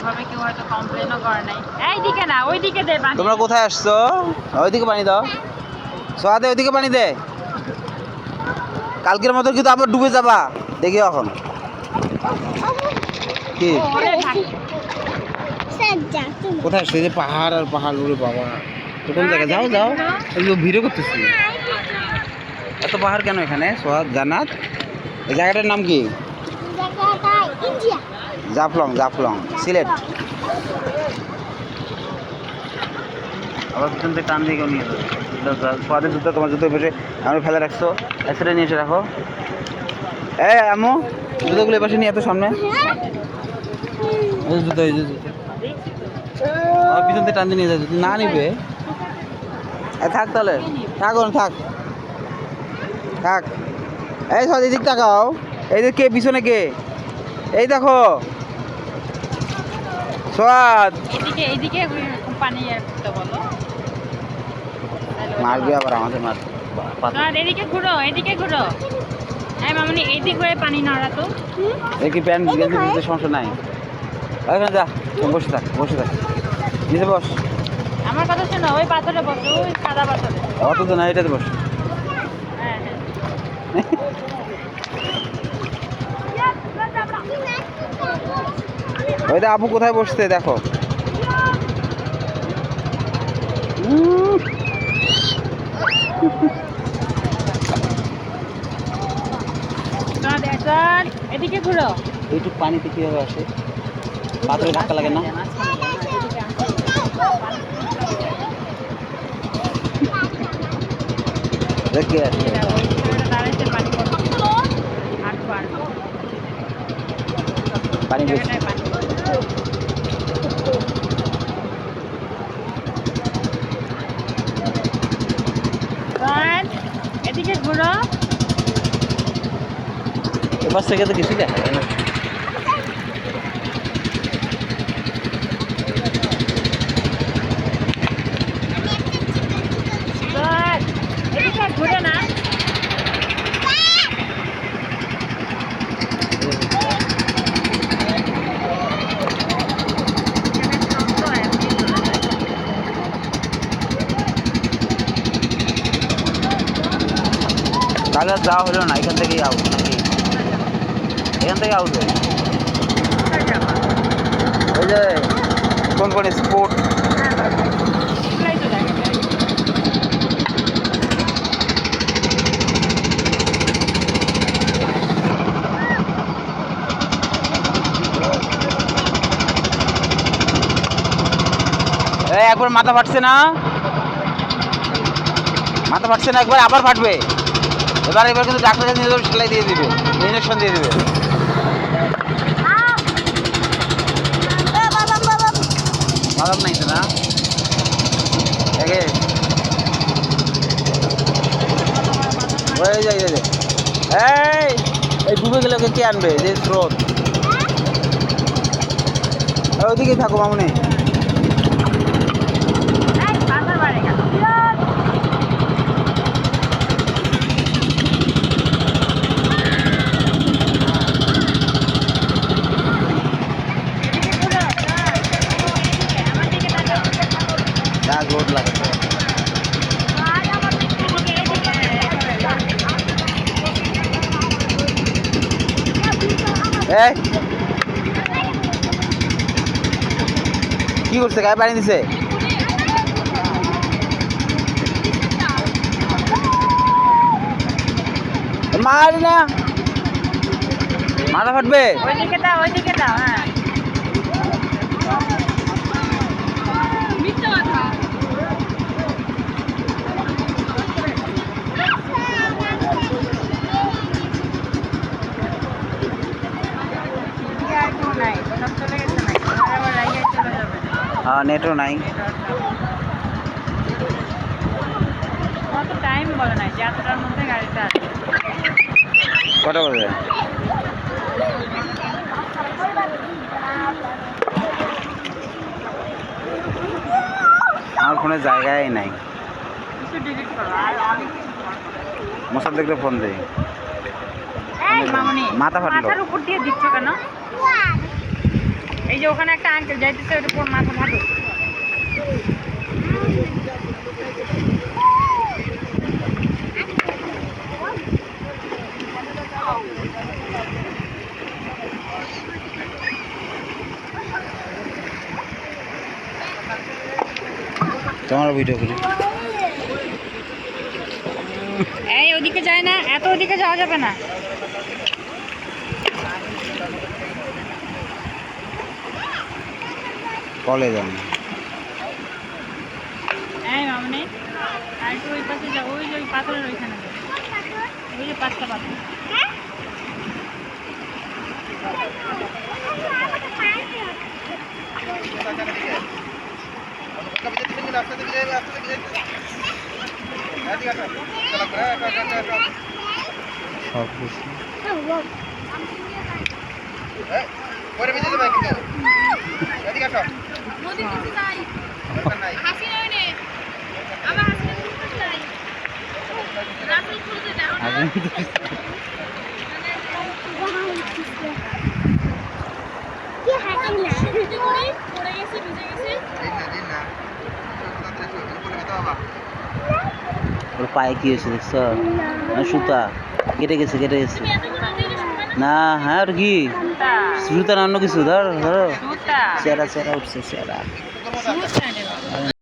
এভাবে কেউ হয়তো কমপ্লেনও করে নাই। এইদিকে না, ওইদিকে দে পানি। তোমরা কোথায় আসছো? ওইদিকে পানি দাও। সোয়াদে ওইদিকে পানি দে। কালকের মতো কিন্তু আবার ডুবে যাবা, দেখি এখন কি কোথায় আসছে? যে পাহাড় আর পাহাড় উড়ে বাবা, তো কোন জায়গায়? যাও যাও, এগুলো ভিডিও করতেছি। এত পাহাড় কেন এখানে সোয়াদ জান্নাত? এই জায়গাটার নাম কি? জাফলং, জাফলং সিলেট। আবার পিছন থেকে টান দিয়ে কেউ নিয়ে যাবে। সোয়াদের জুতো, তোমার জুতো বসে আমি ফেলে রাখছো, এসে নিয়ে এসে রাখো। আম্মু জুতোগুলো এপাশে নিয়ে এত সামনে। জুতো এই যে জুতো আমার পিছন থেকে টান দিয়ে নিয়ে যায়, যদি না নিবে থাক তাহলে, থাক থাক থাক। এই সব এদিক তাকাও, এই যে কে পিছনে কে, এই দেখো সোয়াদ। এইদিকে পানি করতে বলো। মারবে আবার আমাদের মার। এদিকে ঘুরো, এদিকে ঘুরো। এই মামনি এইদিক হয়ে পানি নাড়া তো। এই কি প্যান্ট গেঞ্জি দিতে সমস্যা নাই, ওইখানে যা, বসে থাক বসে থাক, নিচে বস। আমার কথা শোনো, ওই পাথরে বসো, ওই সাদা পাথরে। অত তো না, এটাতে বস। হ্যাঁ ওইটা আপু কোথায় বসতে দেখো। এদিকে ঘুরো। এইটুক পানিতে কিভাবে আসে? পাথরে ধাক্কা লাগে না? দেখে আসে পানি বেশি। এদিকে ঘুরো। এবার থেকে তো কিছু দেখা যায় না। এদিকে ঘুরে না। তাহলে যাওয়া হলো না, এখান থেকেই আউট নাকি? এখান থেকে আউট হয় ওই যে কোন কোন স্পোর্ট। একবার মাথা ফাটছে না, মাথা ফাটছে না একবার, আবার ফাটবে। এবার কিন্তু ডাক্তারের কাছে নিয়ে যাবে, সেলাই দিয়ে দিবে, ইঞ্জেকশন দিয়ে দিবে। বাদাম নাই তো না এই ডুবে গেলে ওকে কে আনবে? যে স্রোত, ওইদিকে থাকো মামুনি। রোড লাগে কি করছে? গায়ে পানি দিছে? মারি না, মাথা ফাটবে। ওইদিকে দাও, ওইদিকে দাও। হ্যাঁ হ্যাঁ নেটও নাই। কত টাইম বলে নাই যে এতটার মধ্যে গাড়িটা আসবে। কটা বাজে? আমার ফোনে জায়গায় নাই। কিছু ডিলিট করো আর অনেক মোসাদ্দেককে ফোন দেই। এই মামনি মাথা ফাটলো। মাথার উপর দিয়ে দিচ্ছ কেন? এই যে ওখানে একটা আঙ্কেল যাইতেছে, ওটা পুরো মাথা ভালো। তোমার ভিডিও করি। এই ওদিকে যায় না, এত ওদিকে যাওয়া যাবে না। কলে যান। এই মামনি, আর একটু ওই পাশে যাও, ওই যে ওই পাথরের ওইখানে যাও। ওই যে 5টা পাথর। সব কিছু ওর পায়ে কি হয়েছে দেখছো? সুতা কেটে গেছে, কেটে গেছে। না হ্যাঁ, আর কি সুতা না অন্য কিছু? ধরো ধরো, সুতা চেরা চেরা উঠছে, চেরা। সুতা নেবা।